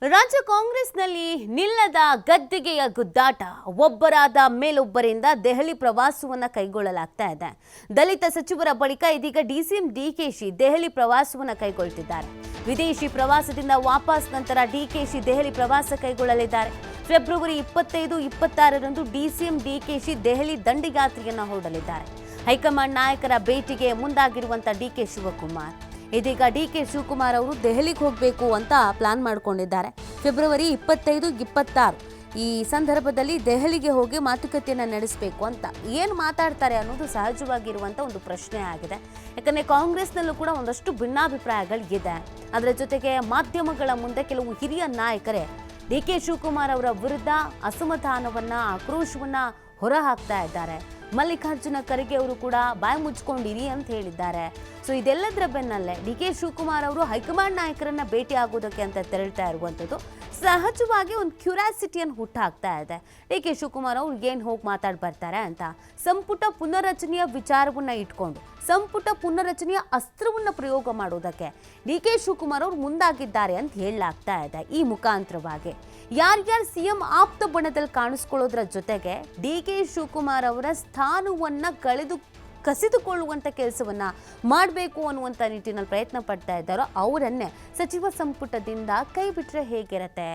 ರಾಜ್ಯ ಕಾಂಗ್ರೆಸ್ನಲ್ಲಿ ನಿಲ್ಲದ ಗದ್ದಿಗೆಯ ಗುದ್ದಾಟ ಒಬ್ಬರಾದ ಮೇಲೊಬ್ಬರಿಂದ ದೆಹಲಿ ಪ್ರವಾಸವನ್ನ ಕೈಗೊಳ್ಳಲಾಗ್ತಾ ಇದೆ. ದಲಿತ ಸಚಿವರ ಬಳಿಕ ಇದೀಗ ಡಿಸಿಎಂ ಡಿಕೆಶಿ ದೆಹಲಿ ಪ್ರವಾಸವನ್ನ ಕೈಗೊಳ್ಳುತ್ತಿದ್ದಾರೆ. ವಿದೇಶಿ ಪ್ರವಾಸದಿಂದ ವಾಪಸ್ ನಂತರ ಡಿಕೆಶಿ ದೆಹಲಿ ಪ್ರವಾಸ ಕೈಗೊಳ್ಳಲಿದ್ದಾರೆ. ಫೆಬ್ರವರಿ 25-26ರಂದು ಡಿಸಿಎಂ ಡಿಕೆಶಿ ದೆಹಲಿ ದಂಡಯಾತ್ರೆಯನ್ನ ಹೊರಡಲಿದ್ದಾರೆ. ಹೈಕಮಾಂಡ್ ನಾಯಕರ ಭೇಟಿಗೆ ಮುಂದಾಗಿರುವಂತ ಡಿಕೆ ಶಿವಕುಮಾರ್ ಇದೀಗ ಡಿಕೆ ಶಿವಕುಮಾರ್ ಅವರು ದೆಹಲಿಗೆ ಹೋಗಬೇಕು ಅಂತ ಪ್ಲಾನ್ ಮಾಡಿಕೊಂಡಿದ್ದಾರೆ. ಫೆಬ್ರವರಿ 25-26 ಈ ಸಂದರ್ಭದಲ್ಲಿ ದೆಹಲಿಗೆ ಹೋಗಿ ಮಾತುಕತೆಯನ್ನು ನಡೆಸಬೇಕು ಅಂತ ಏನು ಮಾತಾಡ್ತಾರೆ ಅನ್ನೋದು ಸಹಜವಾಗಿರುವಂಥ ಒಂದು ಪ್ರಶ್ನೆ ಆಗಿದೆ. ಯಾಕಂದರೆ ಕಾಂಗ್ರೆಸ್ನಲ್ಲೂ ಕೂಡ ಒಂದಷ್ಟು ಭಿನ್ನಾಭಿಪ್ರಾಯಗಳಿದೆ. ಅದರ ಜೊತೆಗೆ ಮಾಧ್ಯಮಗಳ ಮುಂದೆ ಕೆಲವು ಹಿರಿಯ ನಾಯಕರೇ ಡಿಕೆ ಶಿವಕುಮಾರ್ ಅವರ ವಿರುದ್ಧ ಅಸಮಾಧಾನವನ್ನ ಆಕ್ರೋಶವನ್ನ ಹೊರಹಾಕ್ತಾ ಇದ್ದಾರೆ. ಮಲ್ಲಿಕಾರ್ಜುನ ಖರ್ಗೆ ಅವರು ಕೂಡ ಬಾಯಿ ಮುಚ್ಕೊಂಡಿರಿ ಅಂತ ಹೇಳಿದ್ದಾರೆ. ಸೊ ಇದೆಲ್ಲದರ ಬೆನ್ನಲ್ಲೇ ಡಿಕೆ ಶಿವಕುಮಾರ್ ಅವರು ಹೈಕಮಾಂಡ್ ನಾಯಕರನ್ನ ಭೇಟಿ ಆಗೋದಕ್ಕೆ ಅಂತ ತೆರಳ್ತಾ ಇರುವಂಥದ್ದು ಸಹಜವಾಗಿ ಒಂದು ಕ್ಯೂರಿಯಾಸಿಟಿಯನ್ನು ಹುಟ್ಟಾಕ್ತಾ ಇದೆ. ಡಿಕೆ ಶಿವಕುಮಾರ್ ಅವ್ರು ಏನು ಹೋಗಿ ಮಾತಾಡಿ ಬರ್ತಾರೆ ಅಂತ ಸಂಪುಟ ಪುನರ್ರಚನೆಯ ವಿಚಾರವನ್ನ ಇಟ್ಕೊಂಡು ಸಂಪುಟ ಪುನರ್ರಚನೆಯ ಅಸ್ತ್ರವನ್ನ ಪ್ರಯೋಗ ಮಾಡೋದಕ್ಕೆ ಡಿಕೆ ಶಿವಕುಮಾರ್ ಅವರು ಮುಂದಾಗಿದ್ದಾರೆ ಅಂತ ಹೇಳಲಾಗ್ತಾ ಇದೆ. ಈ ಮುಖಾಂತರವಾಗಿ ಯಾರ್ಯಾರು ಸಿಎಂ ಆಪ್ತ ಬಣದಲ್ಲಿ ಕಾಣಿಸ್ಕೊಳ್ಳೋದ್ರ ಜೊತೆಗೆ ಡಿಕೆ ಶಿವಕುಮಾರ್ ಅವರ ಸ್ಥಾನವನ್ನ ಕಸಿದುಕೊಳ್ಳುವಂಥ ಕೆಲಸವನ್ನ ಮಾಡಬೇಕು ಅನ್ನುವಂಥ ನಿಟ್ಟಿನಲ್ಲಿ ಪ್ರಯತ್ನ ಪಡ್ತಾ ಇದ್ದಾರೋ ಅವರನ್ನೇ ಸಚಿವ ಸಂಪುಟದಿಂದ ಕೈ ಬಿಟ್ಟರೆ ಹೇಗಿರುತ್ತೆ,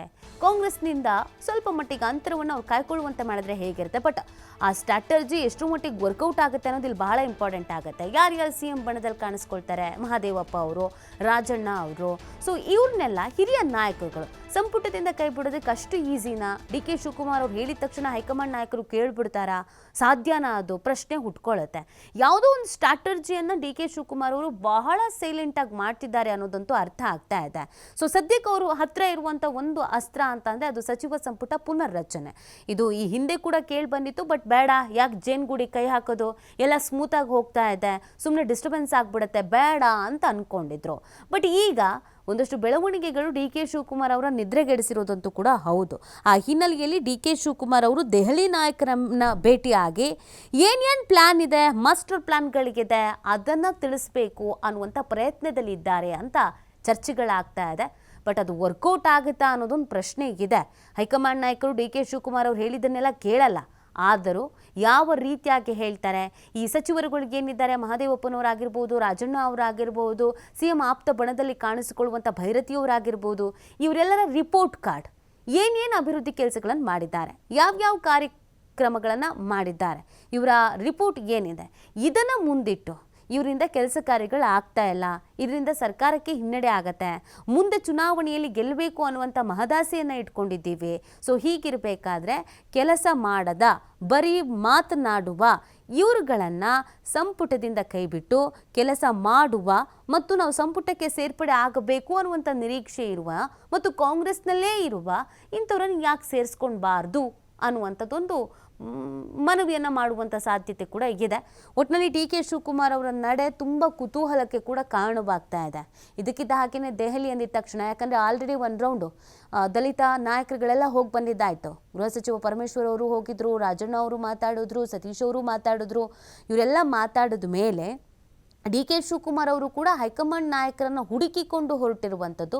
ಕಾಂಗ್ರೆಸ್ನಿಂದ ಸ್ವಲ್ಪ ಮಟ್ಟಿಗೆ ಅಂತರವನ್ನು ಅವ್ರು ಕಾಯ್ಕೊಳ್ಳುವಂತೆ ಮಾಡಿದ್ರೆ ಹೇಗಿರುತ್ತೆ. ಬಟ್ ಆ ಸ್ಟ್ರಾಟರ್ಜಿ ಎಷ್ಟು ಮಟ್ಟಿಗೆ ವರ್ಕೌಟ್ ಆಗುತ್ತೆ ಅನ್ನೋದು ಇಲ್ಲಿ ಬಹಳ ಇಂಪಾರ್ಟೆಂಟ್ ಆಗುತ್ತೆ. ಯಾರ್ಯಾರು ಸಿ ಎಂ ಬಣದಲ್ಲಿ ಕಾಣಿಸ್ಕೊಳ್ತಾರೆ, ಮಹಾದೇವಪ್ಪ ಅವರು, ರಾಜಣ್ಣ ಅವರು, ಸೊ ಇವ್ರನ್ನೆಲ್ಲ ಹಿರಿಯ ನಾಯಕರುಗಳು ಸಂಪುಟದಿಂದ ಕೈ ಬಿಡೋದಕ್ಕೆ ಅಷ್ಟು ಈಸಿನಾ? ಡಿ ಕೆ ಶಿವಕುಮಾರ್ ಅವ್ರು ಹೇಳಿದ ತಕ್ಷಣ ಹೈಕಮಾಂಡ್ ನಾಯಕರು ಕೇಳ್ಬಿಡ್ತಾರಾ? ಸಾಧ್ಯನಾ? ಅದು ಪ್ರಶ್ನೆ ಹುಟ್ಕೊಳ್ಳುತ್ತೆ. ಯಾವುದೋ ಒಂದು ಸ್ಟ್ರಾಟರ್ಜಿಯನ್ನು ಡಿ ಕೆ ಶಿವಕುಮಾರ್ ಅವರು ಬಹಳ ಸೈಲೆಂಟಾಗಿ ಮಾಡ್ತಿದ್ದಾರೆ ಅನ್ನೋದಂತೂ ಅರ್ಥ ಆಗ್ತಾ ಇದೆ. ಸೊ ಸದ್ಯಕ್ಕೆ ಅವರು ಹತ್ರ ಇರುವಂಥ ಒಂದು ಅಸ್ತ್ರ ಅಂತಂದರೆ ಅದು ಸಚಿವ ಸಂಪುಟ ಪುನರ್ರಚನೆ. ಇದು ಈ ಹಿಂದೆ ಕೂಡ ಕೇಳಿ ಬಂದಿತ್ತು. ಬಟ್ ಬೇಡ, ಯಾಕೆ ಜೇನ್ಗುಡಿ ಕೈ ಹಾಕೋದು, ಎಲ್ಲ ಸ್ಮೂತಾಗಿ ಹೋಗ್ತಾ ಇದೆ, ಸುಮ್ಮನೆ ಡಿಸ್ಟರ್ಬೆನ್ಸ್ ಆಗಿಬಿಡುತ್ತೆ, ಬೇಡ ಅಂತ ಅಂದ್ಕೊಂಡಿದ್ರು. ಬಟ್ ಈಗ ಒಂದಷ್ಟು ಬೆಳವಣಿಗೆಗಳು ಡಿ ಕೆ ಶಿವಕುಮಾರ್ ಅವರ ನಿದ್ರೆಗೆಡಿಸಿರೋದಂತೂ ಕೂಡ ಹೌದು. ಆ ಹಿನ್ನೆಲೆಯಲ್ಲಿ ಡಿ ಕೆ ಶಿವಕುಮಾರ್ ಅವರು ದೆಹಲಿ ನಾಯಕರನ್ನ ಭೇಟಿಯಾಗಿ ಏನೇನು ಪ್ಲ್ಯಾನ್ ಇದೆ, ಮಾಸ್ಟರ್ ಪ್ಲ್ಯಾನ್ಗಳಿಗಿದೆ, ಅದನ್ನು ತಿಳಿಸ್ಬೇಕು ಅನ್ನುವಂಥ ಪ್ರಯತ್ನದಲ್ಲಿ ಇದ್ದಾರೆ ಅಂತ ಚರ್ಚೆಗಳಾಗ್ತಾ ಇದೆ. ಬಟ್ ಅದು ವರ್ಕೌಟ್ ಆಗುತ್ತಾ ಅನ್ನೋದೊಂದು ಪ್ರಶ್ನೆ ಇದೆ. ಹೈಕಮಾಂಡ್ ನಾಯಕರು ಡಿ ಕೆ ಶಿವಕುಮಾರ್ ಅವ್ರು ಹೇಳಿದ್ದನ್ನೆಲ್ಲ ಕೇಳಲ್ಲ. ಆದರೂ ಯಾವ ರೀತಿಯಾಗಿ ಹೇಳ್ತಾರೆ, ಈ ಸಚಿವರುಗಳಿಗೇನಿದ್ದಾರೆ, ಮಹಾದೇವಪ್ಪನವರಾಗಿರ್ಬೋದು, ರಾಜಣ್ಣ ಅವರಾಗಿರ್ಬೋದು, ಸಿ ಎಂ ಆಪ್ತ ಬಣದಲ್ಲಿ ಕಾಣಿಸಿಕೊಳ್ಳುವಂಥ ಭೈರತಿಯವರಾಗಿರ್ಬೋದು, ಇವರೆಲ್ಲರ ರಿಪೋರ್ಟ್ ಕಾರ್ಡ್ ಏನೇನು ಅಭಿವೃದ್ಧಿ ಕೆಲಸಗಳನ್ನು ಮಾಡಿದ್ದಾರೆ, ಯಾವ್ಯಾವ ಕಾರ್ಯಕ್ರಮಗಳನ್ನು ಮಾಡಿದ್ದಾರೆ, ಇವರ ರಿಪೋರ್ಟ್ ಏನಿದೆ, ಇದನ್ನು ಮುಂದಿಟ್ಟು ಇವರಿಂದ ಕೆಲಸ ಕಾರ್ಯಗಳು ಆಗ್ತಾ ಇಲ್ಲ, ಇದರಿಂದ ಸರ್ಕಾರಕ್ಕೆ ಹಿನ್ನಡೆ ಆಗತ್ತೆ, ಮುಂದೆ ಚುನಾವಣೆಯಲ್ಲಿ ಗೆಲ್ಲಬೇಕು ಅನ್ನುವಂಥ ಮಹದಾಸೆಯನ್ನು ಇಟ್ಕೊಂಡಿದ್ದೀವಿ. ಸೊ ಹೀಗಿರಬೇಕಾದ್ರೆ ಕೆಲಸ ಮಾಡದ ಬರೀ ಮಾತನಾಡುವ ಇವರುಗಳನ್ನು ಸಂಪುಟದಿಂದ ಕೈಬಿಟ್ಟು ಕೆಲಸ ಮಾಡುವ ಮತ್ತು ನಾವು ಸಂಪುಟಕ್ಕೆ ಸೇರ್ಪಡೆ ಆಗಬೇಕು ಅನ್ನುವಂಥ ನಿರೀಕ್ಷೆ ಇರುವ ಮತ್ತು ಕಾಂಗ್ರೆಸ್ನಲ್ಲೇ ಇರುವ ಇಂಥವ್ರನ್ನು ಯಾಕೆ ಸೇರಿಸ್ಕೊಳ್ಬಾರ್ದು ಅನ್ನುವಂಥದ್ದೊಂದು ಮನವಿಯನ್ನು ಮಾಡುವಂಥ ಸಾಧ್ಯತೆ ಕೂಡ ಇದೆ. ಒಟ್ಟಿನಲ್ಲಿ ಡಿ ಕೆ ಶಿವಕುಮಾರ್ ಅವರ ನಡೆ ತುಂಬ ಕುತೂಹಲಕ್ಕೆ ಕೂಡ ಕಾರಣವಾಗ್ತಾ ಇದೆ. ಇದಕ್ಕಿದ್ದ ಹಾಗೆಯೇ ದೆಹಲಿ ಅಂದಿದ ತಕ್ಷಣ, ಯಾಕಂದರೆ ಆಲ್ರೆಡಿ ಒಂದು ರೌಂಡು ದಲಿತ ನಾಯಕರುಗಳೆಲ್ಲ ಹೋಗಿ ಬಂದಿದ್ದಾಯಿತು. ಗೃಹ ಸಚಿವ ಪರಮೇಶ್ವರ್ ಅವರು ಹೋಗಿದ್ರು, ರಾಜಣ್ಣ ಅವರು ಮಾತಾಡಿದ್ರು, ಸತೀಶ್ ಅವರು ಮಾತಾಡಿದ್ರು. ಇವರೆಲ್ಲ ಮಾತಾಡಿದ ಮೇಲೆ ಡಿ ಕೆ ಶಿವಕುಮಾರ್ ಅವರು ಕೂಡ ಹೈಕಮಾಂಡ್ ನಾಯಕರನ್ನು ಹುಡುಕಿಕೊಂಡು ಹೊರಟಿರುವಂಥದ್ದು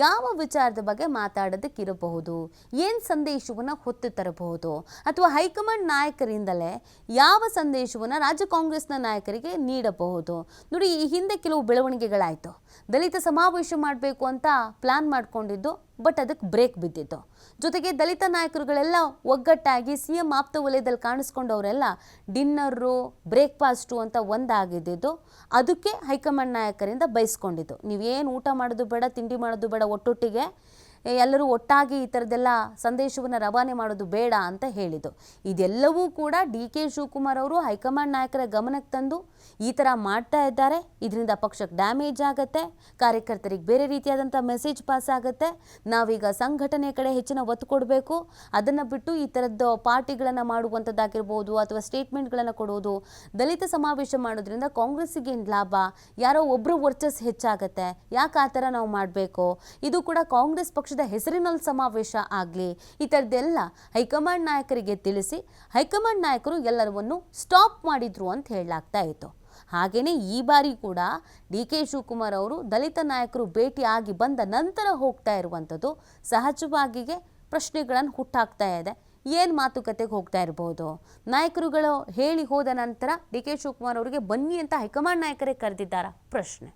ಯಾವ ವಿಚಾರದ ಬಗ್ಗೆ ಮಾತಾಡೋದಕ್ಕಿರಬಹುದು, ಏನು ಸಂದೇಶವನ್ನು ಹೊತ್ತು ತರಬಹುದು, ಅಥವಾ ಹೈಕಮಾಂಡ್ ನಾಯಕರಿಂದಲೇ ಯಾವ ಸಂದೇಶವನ್ನು ರಾಜ್ಯ ಕಾಂಗ್ರೆಸ್ನ ನಾಯಕರಿಗೆ ನೀಡಬಹುದು. ನೋಡಿ, ಈ ಹಿಂದೆ ಕೆಲವು ಬೆಳವಣಿಗೆಗಳಾಯಿತು. ದಲಿತ ಸಮಾವೇಶ ಮಾಡಬೇಕು ಅಂತ ಪ್ಲಾನ್ ಮಾಡಿಕೊಂಡಿದ್ದು, ಬಟ್ ಅದಕ್ಕೆ ಬ್ರೇಕ್ ಬಿದ್ದಿತ್ತು. ಜೊತೆಗೆ ದಲಿತ ನಾಯಕರುಗಳೆಲ್ಲ ಒಗ್ಗಟ್ಟಾಗಿ ಸಿ ಎಂ ಆಪ್ತ ವಲಯದಲ್ಲಿ ಕಾಣಿಸ್ಕೊಂಡವರೆಲ್ಲ ಡಿನ್ನರು, ಬ್ರೇಕ್ಫಾಸ್ಟು ಅಂತ ಒಂದಾಗಿದ್ದು, ಅದಕ್ಕೆ ಹೈಕಮಾಂಡ್ ನಾಯಕರಿಂದ ಬಯಸ್ಕೊಂಡಿದ್ದು, ನೀವೇನು ಊಟ ಮಾಡೋದು ಬೇಡ, ತಿಂಡಿ ಮಾಡೋದು ಬೇಡ, ಒಟ್ಟೊಟ್ಟಿಗೆ ಎಲ್ಲರೂ ಒಟ್ಟಾಗಿ ಈ ಥರದ್ದೆಲ್ಲ ಸಂದೇಶವನ್ನು ರವಾನೆ ಮಾಡೋದು ಬೇಡ ಅಂತ ಹೇಳಿದ್ದು. ಇದೆಲ್ಲವೂ ಕೂಡ ಡಿ ಕೆ ಶಿವಕುಮಾರ್ ಅವರು ಹೈಕಮಾಂಡ್ ನಾಯಕರ ಗಮನಕ್ಕೆ ತಂದು ಈ ಥರ ಮಾಡ್ತಾ ಇದ್ದಾರೆ, ಇದರಿಂದ ಪಕ್ಷಕ್ಕೆ ಡ್ಯಾಮೇಜ್ ಆಗುತ್ತೆ, ಕಾರ್ಯಕರ್ತರಿಗೆ ಬೇರೆ ರೀತಿಯಾದಂಥ ಮೆಸೇಜ್ ಪಾಸ್ ಆಗುತ್ತೆ, ನಾವೀಗ ಸಂಘಟನೆ ಕಡೆ ಹೆಚ್ಚಿನ ಒತ್ತು ಕೊಡಬೇಕು, ಅದನ್ನು ಬಿಟ್ಟು ಈ ಥರದ್ದು ಪಾರ್ಟಿಗಳನ್ನು ಮಾಡುವಂಥದ್ದಾಗಿರ್ಬೋದು ಅಥವಾ ಸ್ಟೇಟ್ಮೆಂಟ್ಗಳನ್ನು ಕೊಡೋದು, ದಲಿತ ಸಮಾವೇಶ ಮಾಡೋದ್ರಿಂದ ಕಾಂಗ್ರೆಸ್ಸಿಗೆ ಏನು ಲಾಭ, ಯಾರೋ ಒಬ್ಬರು ವರ್ಚಸ್ ಹೆಚ್ಚಾಗತ್ತೆ, ಯಾಕೆ ಆ ಥರ ನಾವು ಮಾಡಬೇಕು, ಇದು ಕೂಡ ಕಾಂಗ್ರೆಸ್ ಪಕ್ಷ ಹೆಸರಿನಲ್ಲಿ ಸಮಾವೇಶ ಆಗಲಿ, ಈ ಥರದ್ದೆಲ್ಲ ಹೈಕಮಾಂಡ್ ನಾಯಕರಿಗೆ ತಿಳಿಸಿ ಹೈಕಮಾಂಡ್ ನಾಯಕರು ಎಲ್ಲರನ್ನು ಸ್ಟಾಪ್ ಮಾಡಿದ್ರು ಅಂತ ಹೇಳಲಾಗ್ತಾ ಇತ್ತು. ಹಾಗೆಯೇ ಈ ಬಾರಿ ಕೂಡ ಡಿ ಕೆ ಶಿವಕುಮಾರ್ ಅವರು ದಲಿತ ನಾಯಕರು ಭೇಟಿಯಾಗಿ ಬಂದ ನಂತರ ಹೋಗ್ತಾ ಇರುವಂಥದ್ದು ಸಹಜವಾಗಿಯೇ ಪ್ರಶ್ನೆಗಳನ್ನು ಹುಟ್ಟಾಕ್ತಾ ಇದೆ. ಏನು ಮಾತುಕತೆಗೆ ಹೋಗ್ತಾ ಇರ್ಬೋದು? ನಾಯಕರುಗಳು ಹೇಳಿ ಹೋದ ನಂತರ ಡಿ ಕೆ ಶಿವಕುಮಾರ್ ಅವರಿಗೆ ಬನ್ನಿ ಅಂತ ಹೈಕಮಾಂಡ್ ನಾಯಕರೇ ಕರೆದಿದ್ದಾರಾ? ಪ್ರಶ್ನೆ.